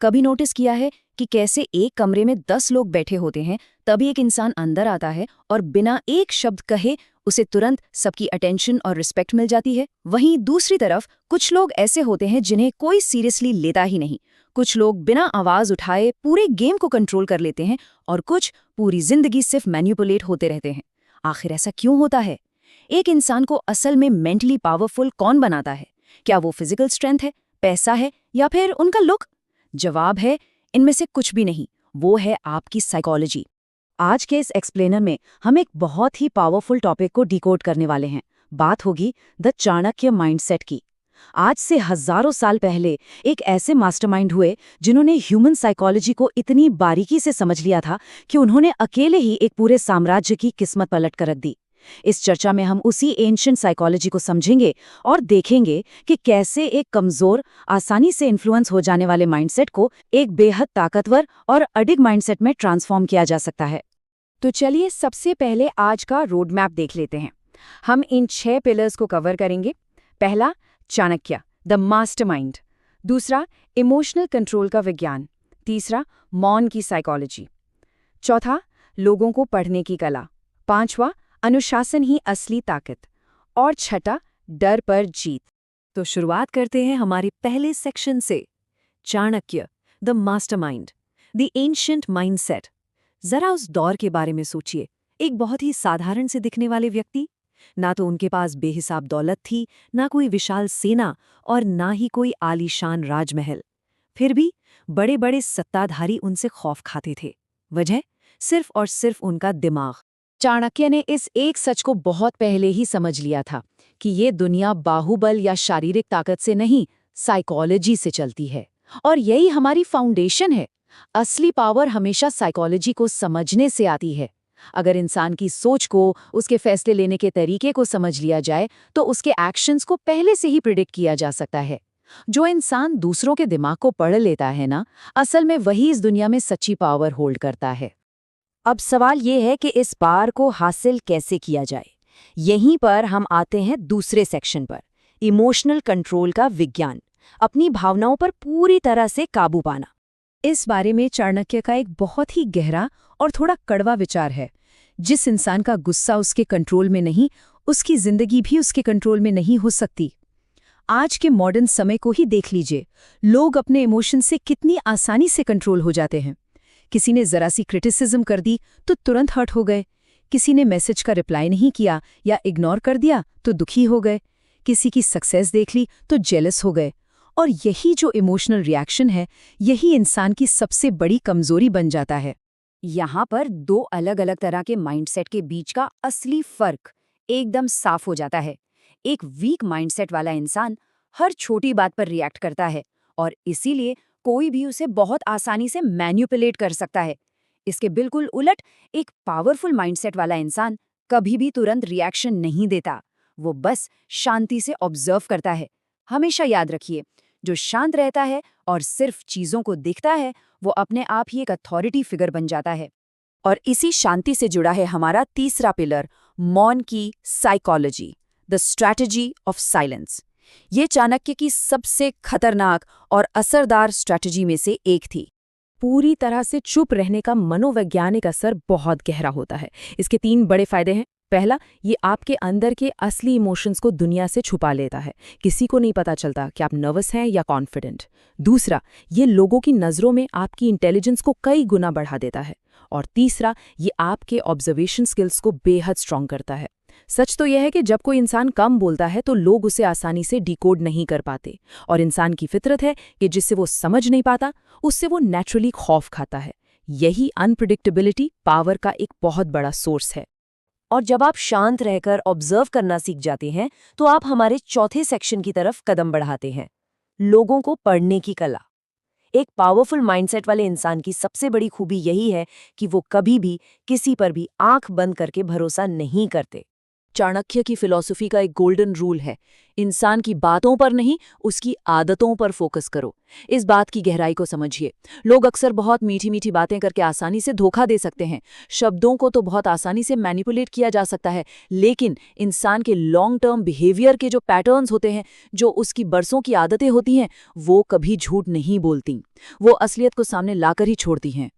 कभी नोटिस किया है कि कैसे एक कमरे में 10 लोग बैठे होते हैं, तभी एक इंसान अंदर आता है और बिना एक शब्द कहे उसे तुरंत सबकी अटेंशन और रिस्पेक्ट मिल जाती है। वहीं दूसरी तरफ कुछ लोग ऐसे होते हैं जिन्हें कोई सीरियसली लेता ही नहीं। कुछ लोग बिना आवाज उठाए पूरे गेम को कंट्रोल कर लेते हैं और कुछ पूरी जिंदगी सिर्फ मैनिपुलेट होते रहते हैं। आखिर ऐसा क्यों होता है? एक इंसान को असल में मेंटली पावरफुल कौन बनाता है? क्या वो फिजिकल स्ट्रेंथ है, पैसा है या फिर उनका लुक? जवाब है, इनमें से कुछ भी नहीं। वो है आपकी साइकोलॉजी। आज के इस एक्सप्लेनर में हम एक बहुत ही पावरफुल टॉपिक को डिकोड करने वाले हैं। बात होगी द चाणक्य माइंडसेट की। आज से हजारों साल पहले एक ऐसे मास्टरमाइंड हुए जिन्होंने ह्यूमन साइकोलॉजी को इतनी बारीकी से समझ लिया था कि उन्होंने अकेले ही एक पूरे साम्राज्य की किस्मत पलट कर रख दी। इस चर्चा में हम उसी एंशिएंट साइकोलॉजी को समझेंगे और देखेंगे कि कैसे एक कमजोर, आसानी से इन्फ्लुएंस हो जाने वाले माइंडसेट को एक बेहद ताकतवर और अडिग माइंडसेट में ट्रांसफॉर्म किया जा सकता है। तो चलिए सबसे पहले आज का रोड मैप देख लेते हैं। हम इन 6 पिलर्स को कवर करेंगे। पहला, चाणक्य द मास्टरमाइंड। दूसरा, इमोशनल कंट्रोल का विज्ञान। तीसरा, मौन की साइकोलॉजी। चौथा, लोगों को पढ़ने की कला। पांचवा, अनुशासन ही असली ताकत। और छठा, डर पर जीत। तो शुरुआत करते हैं हमारे पहले सेक्शन से, Chanakya the mastermind, the ancient mindset. जरा उस दौर के बारे में सोचिए। एक बहुत ही साधारण से दिखने वाले व्यक्ति, ना तो उनके पास बेहिसाब दौलत थी, ना कोई विशाल सेना और ना ही कोई आलीशान राजमहल। फिर भी बड़े बड़े सत्ताधारी उनसे खौफ खाते थे। वजह सिर्फ और सिर्फ उनका दिमाग। चाणक्य ने इस एक सच को बहुत पहले ही समझ लिया था कि ये दुनिया बाहुबल या शारीरिक ताकत से नहीं, साइकोलॉजी से चलती है। और यही हमारी फाउंडेशन है। असली पावर हमेशा साइकोलॉजी को समझने से आती है। अगर इंसान की सोच को, उसके फैसले लेने के तरीके को समझ लिया जाए तो उसके एक्शंस को पहले से ही प्रिडिक्ट किया जा सकता है। जो इंसान दूसरों के दिमाग को पढ़ लेता है ना, असल में वही इस दुनिया में सच्ची पावर होल्ड करता है। अब सवाल ये है कि इस पावर को हासिल कैसे किया जाए। यहीं पर हम आते हैं दूसरे सेक्शन पर, इमोशनल कंट्रोल का विज्ञान, अपनी भावनाओं पर पूरी तरह से काबू पाना। इस बारे में चाणक्य का एक बहुत ही गहरा और थोड़ा कड़वा विचार है। जिस इंसान का गुस्सा उसके कंट्रोल में नहीं, उसकी जिंदगी भी उसके कंट्रोल में नहीं हो सकती। आज के मॉडर्न समय को ही देख लीजिए। लोग अपने इमोशन से कितनी आसानी से कंट्रोल हो जाते हैं। किसी ने जरा सी क्रिटिसिज्म कर दी तो तुरंत हर्ट हो गए। किसी ने मैसेज का रिप्लाई नहीं किया या इग्नोर कर दिया तो दुखी हो गए। किसी की सक्सेस देख ली तो जेलस हो गए। और यही जो इमोशनल रिएक्शन है, यही इंसान की सबसे बड़ी कमजोरी बन जाता है। यहाँ पर 2 अलग अलग तरह के माइंडसेट के बीच का असली फर्क एकदम साफ हो जाता है। एक वीक माइंडसेट वाला इंसान हर छोटी बात पर रिएक्ट करता है और इसीलिए कोई भी उसे बहुत आसानी से मैनिपुलेट कर सकता है। इसके बिल्कुल उलट, एक पावरफुल माइंडसेट वाला इंसान कभी भी तुरंत रिएक्शन नहीं देता। वो बस शांति से ऑब्जर्व करता है। हमेशा याद रखिए, जो शांत रहता है और सिर्फ चीजों को देखता है, वो अपने आप ही एक अथॉरिटी फिगर बन जाता है। और इसी शांति से जुड़ा है हमारा तीसरा पिलर, मौन की psychology, the strategy of silence. ये चाणक्य की सबसे खतरनाक और असरदार स्ट्रैटेजी में से एक थी। पूरी तरह से चुप रहने का मनोवैज्ञानिक असर बहुत गहरा होता है। इसके 3 बड़े फायदे हैं। पहला, ये आपके अंदर के असली इमोशंस को दुनिया से छुपा लेता है। किसी को नहीं पता चलता कि आप नर्वस हैं या कॉन्फिडेंट। दूसरा, ये लोगों की नज़रों में आपकी इंटेलिजेंस को कई गुना बढ़ा देता है। और तीसरा, ये आपके ऑब्जर्वेशन स्किल्स को बेहद स्ट्रॉन्ग करता है। सच तो यह है कि जब कोई इंसान कम बोलता है तो लोग उसे आसानी से डिकोड नहीं कर पाते। और इंसान की फितरत है कि जिससे वो समझ नहीं पाता, उससे वो नेचुरली खौफ खाता है। यही अनप्रिडिक्टेबिलिटी पावर का एक बहुत बड़ा सोर्स है। और जब आप शांत रहकर ऑब्जर्व करना सीख जाते हैं तो आप हमारे चौथे सेक्शन की तरफ कदम बढ़ाते हैं, लोगों को पढ़ने की कला। एक पावरफुल माइंडसेट वाले इंसान की सबसे बड़ी खूबी यही है कि वो कभी भी किसी पर भी आंख बंद करके भरोसा नहीं करते। चाणक्य की फिलॉसफी का एक गोल्डन रूल है, इंसान की बातों पर नहीं, उसकी आदतों पर फोकस करो। इस बात की गहराई को समझिए। लोग अक्सर बहुत मीठी मीठी बातें करके आसानी से धोखा दे सकते हैं। शब्दों को तो बहुत आसानी से मैनिपुलेट किया जा सकता है, लेकिन इंसान के लॉन्ग टर्म बिहेवियर के जो पैटर्न्स होते हैं, जो उसकी बरसों की आदतें होती हैं, वो कभी झूठ नहीं बोलती। वो असलियत को सामने लाकर ही छोड़ती हैं।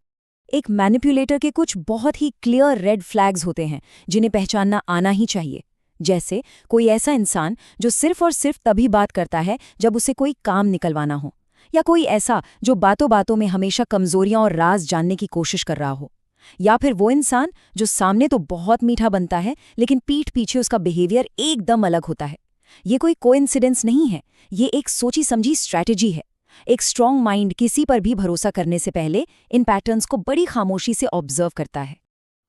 एक मैनिपुलेटर के कुछ बहुत ही क्लियर रेड फ्लैग्स होते हैं जिन्हें पहचानना आना ही चाहिए। जैसे कोई ऐसा इंसान जो सिर्फ और सिर्फ तभी बात करता है जब उसे कोई काम निकलवाना हो, या कोई ऐसा जो बातों बातों में हमेशा कमजोरियां और राज जानने की कोशिश कर रहा हो, या फिर वो इंसान जो सामने तो बहुत मीठा बनता है लेकिन पीठ पीछे उसका बिहेवियर एकदम अलग होता है। ये कोई कोइंसिडेंस नहीं है, ये एक सोची समझी स्ट्रैटेजी है। एक स्ट्रॉन्ग माइंड किसी पर भी भरोसा करने से पहले इन पैटर्न्स को बड़ी खामोशी से ऑब्जर्व करता है।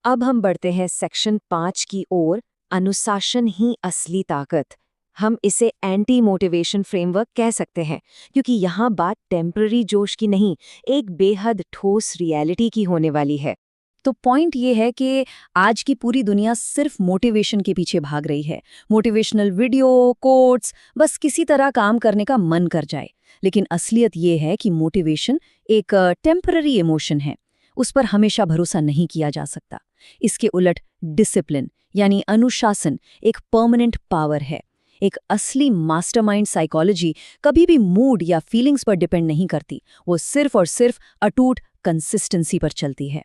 अब हम बढ़ते हैं सेक्शन 5 की ओर, अनुशासन ही असली ताकत। हम इसे एंटी मोटिवेशन फ्रेमवर्क कह सकते हैं, क्योंकि यहाँ बात टेम्पररी जोश की नहीं, एक बेहद ठोस रियलिटी की होने वाली है। तो पॉइंट ये है कि आज की पूरी दुनिया सिर्फ मोटिवेशन के पीछे भाग रही है। मोटिवेशनल वीडियो, कोट्स, बस किसी तरह काम करने का मन कर जाए। लेकिन असलियत ये है कि मोटिवेशन एक टेम्पररी इमोशन है, उस पर हमेशा भरोसा नहीं किया जा सकता। इसके उलट डिसिप्लिन यानी अनुशासन एक परमानेंट पावर है। एक असली मास्टरमाइंड साइकोलॉजी कभी भी मूड या फीलिंग्स पर डिपेंड नहीं करती, वो सिर्फ और सिर्फ अटूट कंसिस्टेंसी पर चलती है।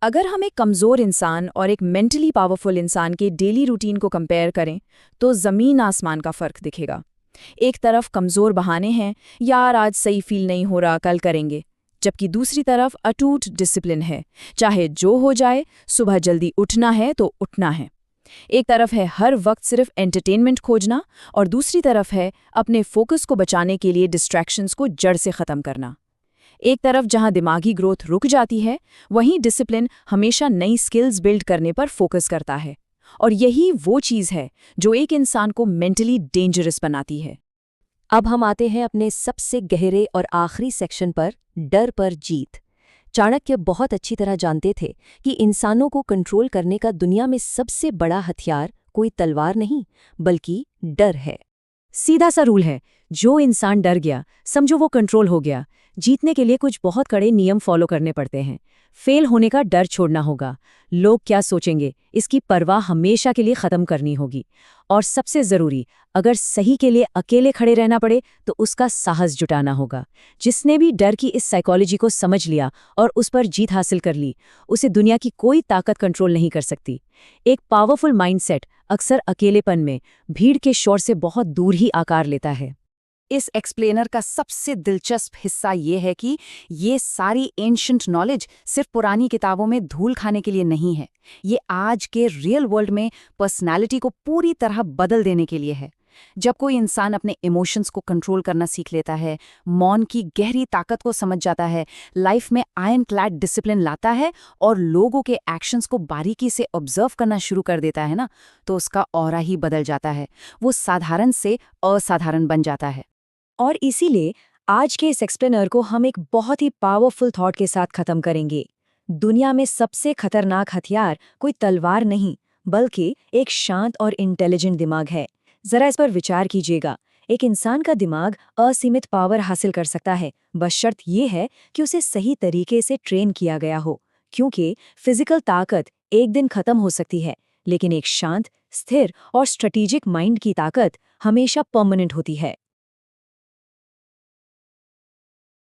अगर हम एक कमज़ोर इंसान और एक मेंटली पावरफुल इंसान के डेली रूटीन को कंपेयर करें तो ज़मीन आसमान का फ़र्क दिखेगा। एक तरफ कमज़ोर बहाने हैं, यार आज सही फील नहीं हो रहा, कल करेंगे, जबकि दूसरी तरफ अटूट डिसिप्लिन है, चाहे जो हो जाए, सुबह जल्दी उठना है तो उठना है। एक तरफ है हर वक्त सिर्फ एंटरटेनमेंट खोजना, और दूसरी तरफ है अपने फोकस को बचाने के लिए डिस्ट्रैक्शंस को जड़ से ख़त्म करना। एक तरफ जहां दिमागी ग्रोथ रुक जाती है, वहीं डिसिप्लिन हमेशा नई स्किल्स बिल्ड करने पर फोकस करता है। और यही वो चीज़ है जो एक इंसान को मेंटली डेंजरस बनाती है। अब हम आते हैं अपने सबसे गहरे और आखिरी सेक्शन पर, डर पर जीत। चाणक्य बहुत अच्छी तरह जानते थे कि इंसानों को कंट्रोल करने का दुनिया में सबसे बड़ा हथियार कोई तलवार नहीं, बल्कि डर है। सीधा सा रूल है, जो इंसान डर गया समझो वो कंट्रोल हो गया। जीतने के लिए कुछ बहुत कड़े नियम फॉलो करने पड़ते हैं। फेल होने का डर छोड़ना होगा, लोग क्या सोचेंगे इसकी परवाह हमेशा के लिए ख़त्म करनी होगी। और सबसे ज़रूरी, अगर सही के लिए अकेले खड़े रहना पड़े तो उसका साहस जुटाना होगा। जिसने भी डर की इस साइकोलॉजी को समझ लिया और उस पर जीत हासिल कर ली, उसे दुनिया की कोई ताकत कंट्रोल नहीं कर सकती। एक पावरफुल माइंडसेट अक्सर अकेलेपन में, भीड़ के शोर से बहुत दूर ही आकार लेता है। इस एक्सप्लेनर का सबसे दिलचस्प हिस्सा ये है कि ये सारी एंशंट नॉलेज सिर्फ पुरानी किताबों में धूल खाने के लिए नहीं है, ये आज के रियल वर्ल्ड में पर्सनालिटी को पूरी तरह बदल देने के लिए है। जब कोई इंसान अपने इमोशंस को कंट्रोल करना सीख लेता है, मौन की गहरी ताकत को समझ जाता है, लाइफ में आयरन क्लैड डिसिप्लिन लाता है और लोगों के एक्शंस को बारीकी से ऑब्जर्व करना शुरू कर देता है ना, तो उसका ऑरा ही बदल जाता है। वो साधारण से असाधारण बन जाता है। और इसीलिए आज के इस एक्सप्लेनर को हम एक बहुत ही पावरफुल थॉट के साथ खत्म करेंगे। दुनिया में सबसे खतरनाक हथियार कोई तलवार नहीं, बल्कि एक शांत और इंटेलिजेंट दिमाग है। जरा इस पर विचार कीजिएगा। एक इंसान का दिमाग असीमित पावर हासिल कर सकता है, बस शर्त यह है कि उसे सही तरीके से ट्रेन किया गया हो। क्योंकि फिजिकल ताकत एक दिन खत्म हो सकती है, लेकिन एक शांत, स्थिर और स्ट्रेटेजिक माइंड की ताकत हमेशा परमानेंट होती है।